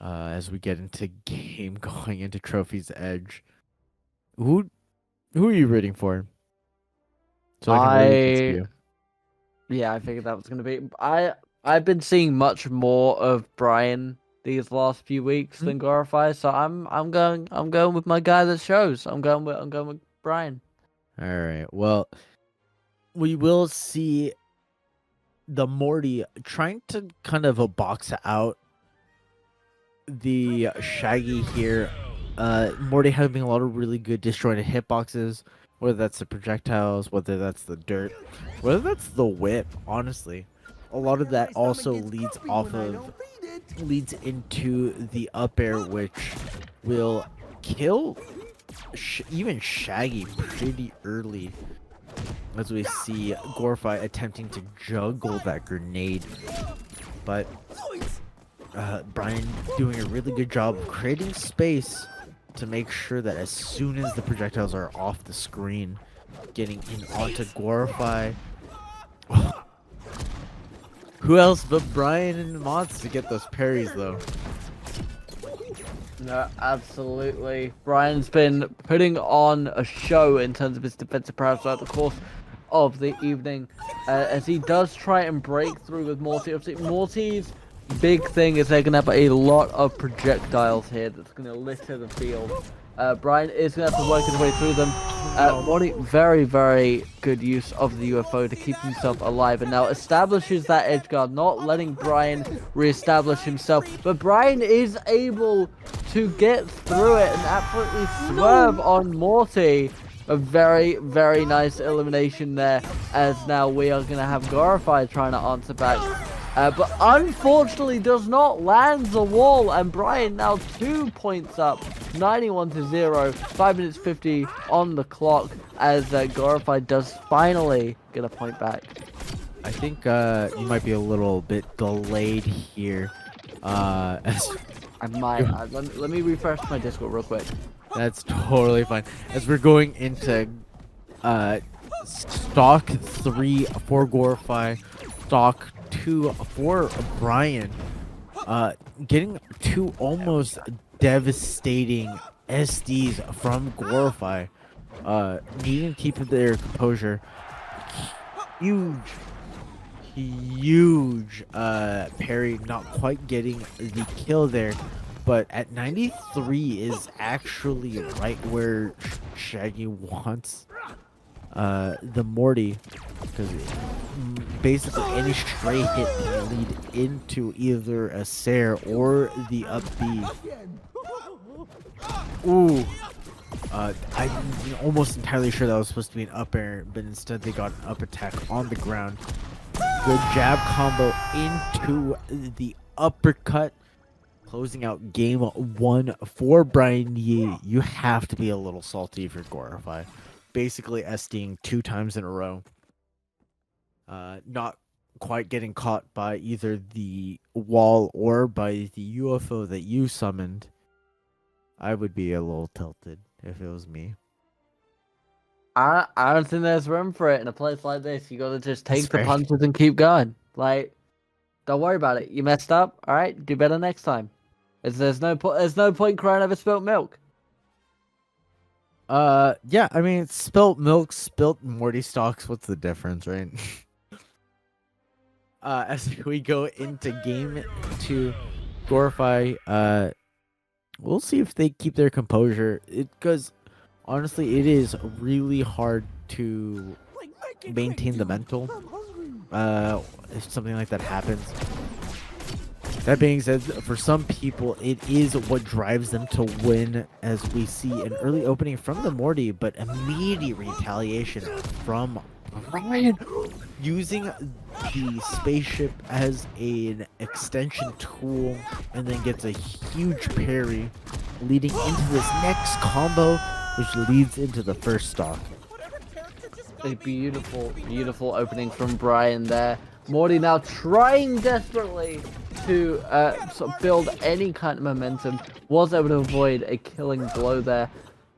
as we get into game going into Trophy's Edge. Who who are you rooting for? So I can really get to I you. Yeah, I figured that was gonna be. I've been seeing much more of Brian these last few weeks Hmm? than Gorifye, so I'm going with my guy that shows. I'm going with Brian. All right. Well, we will see the Morty trying to kind of a box out the Shaggy here. Morty having a lot of really good disjointed hitboxes, whether that's the projectiles, whether that's the dirt, whether that's the whip. Honestly, a lot of that also leads into the up air, which will kill even Shaggy pretty early. As we see Gorifye attempting to juggle that grenade, but Brian doing a really good job of creating space to make sure that as soon as the projectiles are off the screen, getting in onto Gorifye. Who else but Brian and Mods to get those parries, though? No, absolutely. Brian's been putting on a show in terms of his defensive prowess throughout the course of the evening, as he does try and break through with Morty. Obviously, Morty's big thing is they're going to have a lot of projectiles here that's going to litter the field. Brian is going to have to work his way through them. Morty, very, very good use of the UFO to keep himself alive, and now establishes that edge guard, not letting Brian reestablish himself. But Brian is able to get through it and absolutely swerve on Morty. A very, very nice elimination there, as now we are going to have Gorifye trying to answer back. But unfortunately does not land the wall, and Brian now 2 points up, 91-0, 5 minutes 50 on the clock, as Gorifye does finally get a point back. I think you might be a little bit delayed here. As I might, let me refresh my Discord real quick. That's totally fine. As we're going into stock 3 for Gorifye, stock 2 for Brian, getting two almost devastating SDs from Gorifye, needing to keep their composure. Huge parry, not quite getting the kill there, but at 93 is actually right where Shaggy wants the Morty, because basically any stray hit can lead into either a Sair or the up B. Ooh. I'm almost entirely sure that was supposed to be an up air, but instead they got an up attack on the ground. Good jab combo into the uppercut, closing out game 1 for BrianYi. You have to be a little salty if you're Gorifye. Basically SDing 2 times in a row. Not quite getting caught by either the wall or by the UFO that you summoned. I would be a little tilted if it was me. I don't think there's room for it in a place like this. You gotta just take That's the fair. punches and keep going. Like, don't worry about it. You messed up. All right, do better next time. There's no point crying over spilt milk. Yeah, I mean, spilt milk, spilt Morty stocks. What's the difference, right? As we go into game 2, Gorifye, we'll see if they keep their composure. Because honestly, it is really hard to maintain the mental if something like that happens. That being said, for some people, it is what drives them to win, as we see an early opening from the Morty, but immediate retaliation from Brian, using the spaceship as an extension tool, and then gets a huge parry, leading into this next combo, which leads into the first stock. A beautiful, beautiful opening from Brian there. Morty now trying desperately to sort of build any kind of momentum. Was able to avoid a killing blow there,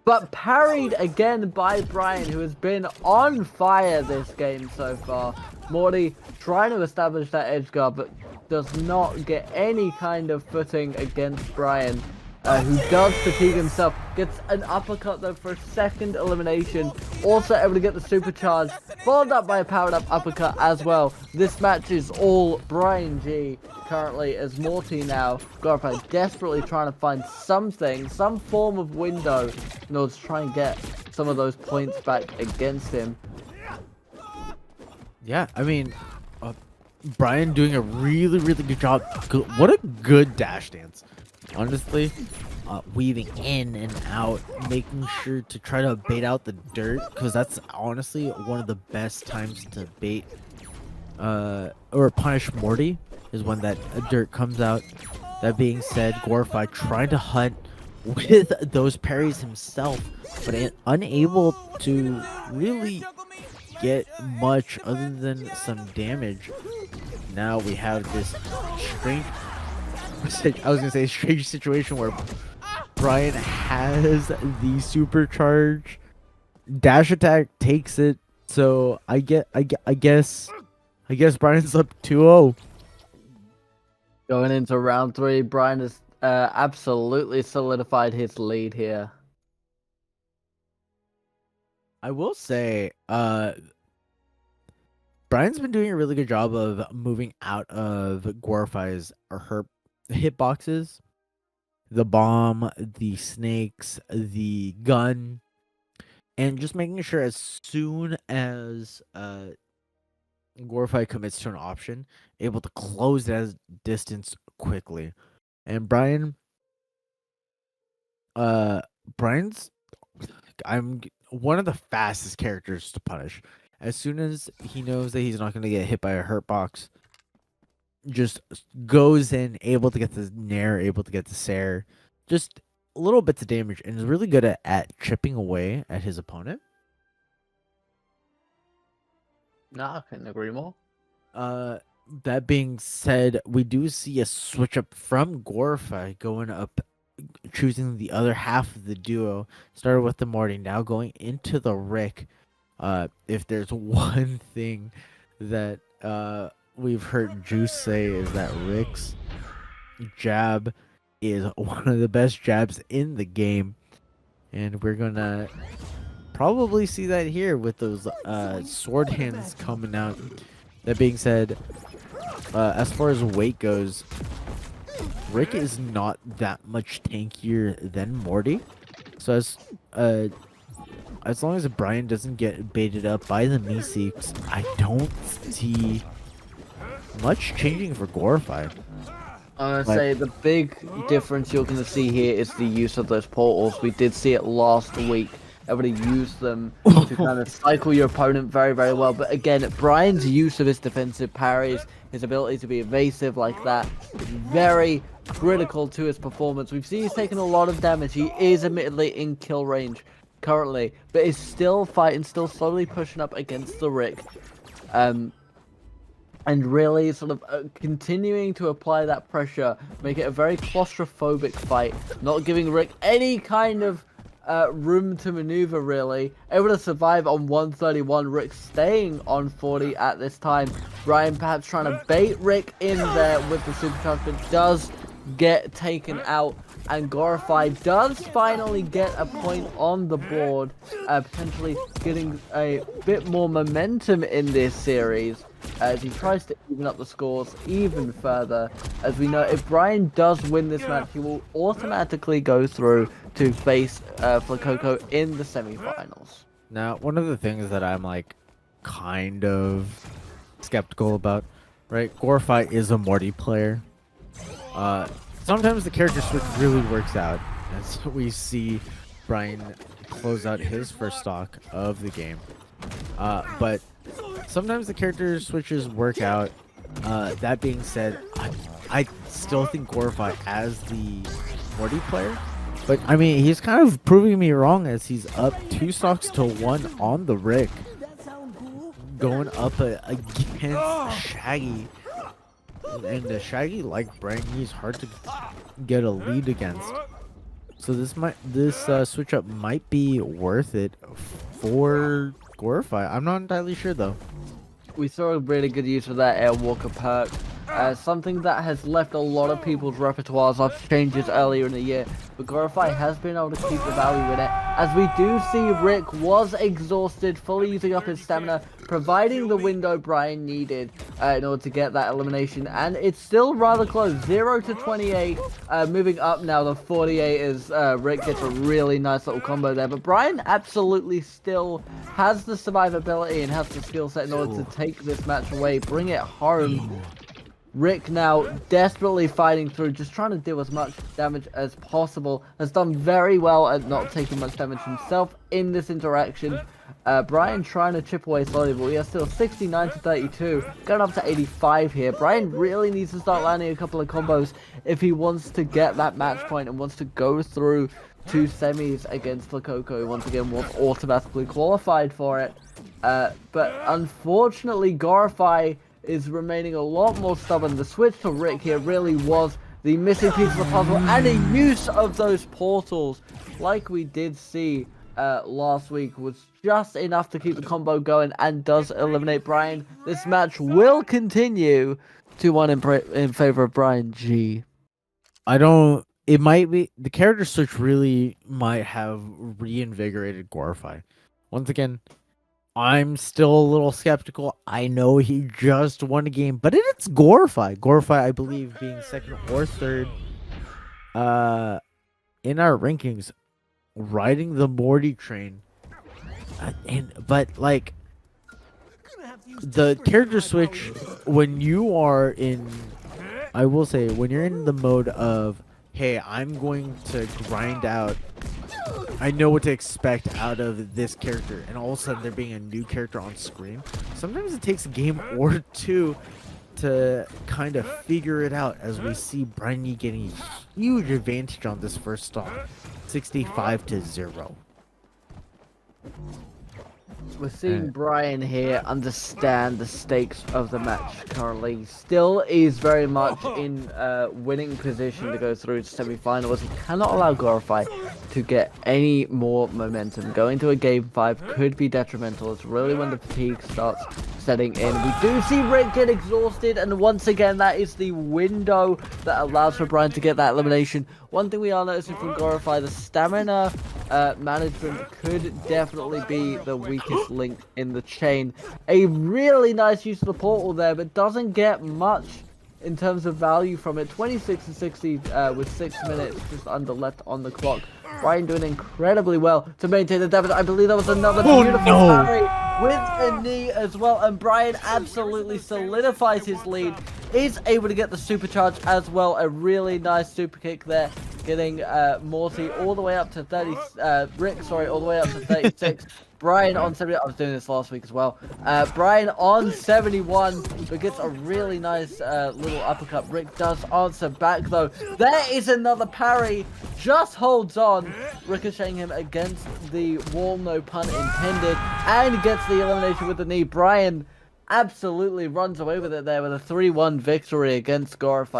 but parried again by Brian, who has been on fire this game so far. Morty trying to establish that edge guard, but does not get any kind of footing against Brian, who does fatigue himself. Gets an uppercut though for a second elimination. Also able to get the supercharge, followed up by a powered up uppercut as well. This match is all BrianYi currently, as Morty now, Gorifye, desperately trying to find something, some form of window in order to try and get some of those points back against him. Yeah, I mean, Brian doing a really good job. What a good dash dance. Honestly, weaving in and out, making sure to try to bait out the dirt, because that's honestly one of the best times to bait or punish Morty, is when that dirt comes out. That being said, Gorifye trying to hunt with those parries himself, but unable to really get much other than some damage. Now we have this strange, I was gonna say strange situation where Brian has the supercharge, dash attack takes it, so I guess Brian's up 2-0. Going into round 3, Brian has absolutely solidified his lead here. I will say, Brian's been doing a really good job of moving out of Gorifye's or her hitboxes. The bomb, the snakes, the gun, and just making sure as soon as Gorifye commits to an option, able to close that distance quickly. And Brian's I'm one of the fastest characters to punish. As soon as he knows that he's not going to get hit by a hurt box, just goes in, able to get the nair, able to get the Sair, just little bits of damage, and is really good at chipping away at his opponent. Nah, I couldn't agree more. That being said, we do see a switch up from Gorifye going up, choosing the other half of the duo. Started with the Morty, now going into the Rick. If there's one thing that we've heard Juice say, is that Rick's jab is one of the best jabs in the game, and we're gonna probably see that here with those sword hands coming out. That being said, as far as weight goes, Rick is not that much tankier than Morty, so as long as Brian doesn't get baited up by the Meeseeks, I don't see much changing for Gorifye. I'm gonna say the big difference you're gonna see here is the use of those portals. We did see it last week, able to use them to kind of cycle your opponent very well. But again, Brian's use of his defensive parries, his ability to be evasive like that, is very critical to his performance. We've seen he's taken a lot of damage. He is admittedly in kill range currently, but is still fighting, still slowly pushing up against the Rick, and really sort of continuing to apply that pressure, make it a very claustrophobic fight, not giving Rick any kind of room to maneuver, really. Able to survive on 131, Rick staying on 40 at this time. Brian perhaps trying to bait Rick in there with the supercharge, but does get taken out, and Gorifye does finally get a point on the board, potentially getting a bit more momentum in this series as he tries to even up the scores even further. As we know, if Brian does win this match, he will automatically go through to face Flakoko in the semifinals. Now, one of the things that I'm like kind of skeptical about, right? Gorifye is a Morty player. Sometimes the character switch really works out, as we see Brian close out his first stock of the game. But sometimes the character switches work out. That being said, I still think Gorifye as the Morty player. But I mean, he's kind of proving me wrong, as he's up 2 stocks to 1 on the Rick, going up against Shaggy. And the Shaggy, like BrianYi, is hard to get a lead against. So this switch up might be worth it for Gorifye. I'm not entirely sure though. We saw a really good use of that Air Walker perk something that has left a lot of people's repertoires after changes earlier in the year. But Gorifye has been able to keep the value in it, as we do see Rick was exhausted, fully using up his stamina, providing the window Brian needed in order to get that elimination. And it's still rather close, 0-28, moving up now to 48 as Rick gets a really nice little combo there. But Brian absolutely still has the survivability and has the skill set in order to take this match away, bring it home. Rick now desperately fighting through, just trying to deal as much damage as possible. Has done very well at not taking much damage himself in this interaction. Brian trying to chip away slowly, but we are still 69-32, going up to 85 here. Brian really needs to start landing a couple of combos if he wants to get that match point and wants to go through to semis against Lakoko, who once again was automatically qualified for it. But unfortunately, Gorifye is remaining a lot more stubborn. The switch to Rick here really was the missing piece of the puzzle, and the use of those portals, like we did see last week, was just enough to keep the combo going and does eliminate Brian. This match will continue 2-1 in favor of BrianYi. It might be the character switch really might have reinvigorated Gorifye. Once again, I'm still a little skeptical. I know he just won a game, but it's Gorifye. Gorifye, I believe, being second or third in our rankings, riding the Morty train. But like the character switch, when you are in, I will say, when you're in the mode of, hey, I'm going to grind out, I know what to expect out of this character, and all of a sudden there being a new character on screen, sometimes it takes a game or two to kind of figure it out, as we see BrianYi getting a huge advantage on this first stock, 65-0. We're seeing Brian here understand the stakes of the match currently. He still is very much in winning position to go through to semi-finals. He cannot allow Gorifye to get any more momentum. Going to a game 5 could be detrimental. It's really when the fatigue starts setting in. We do see Rick get exhausted, and once again that is the window that allows for Brian to get that elimination. One thing we are noticing from Gorifye, the stamina management could definitely be the weakest link in the chain. A really nice use of the portal there, but doesn't get much in terms of value from it. 26-60 with 6 minutes just under left on the clock. Brian doing incredibly well to maintain the deficit. I believe that was another beautiful parry with a knee as well, and Brian absolutely solidifies his lead. Is able to get the supercharge as well. A really nice super kick there, getting Morty all the way up to 30. Rick, sorry, all the way up to 36. Brian on 70. I was doing this last week as well. Brian on 71, but gets a really nice little uppercut. Rick does answer back though. There is another parry. Just holds on, ricocheting him against the wall, no pun intended, and gets the elimination with the knee. Brian absolutely runs away with it there with a 3-1 victory against Gorifye.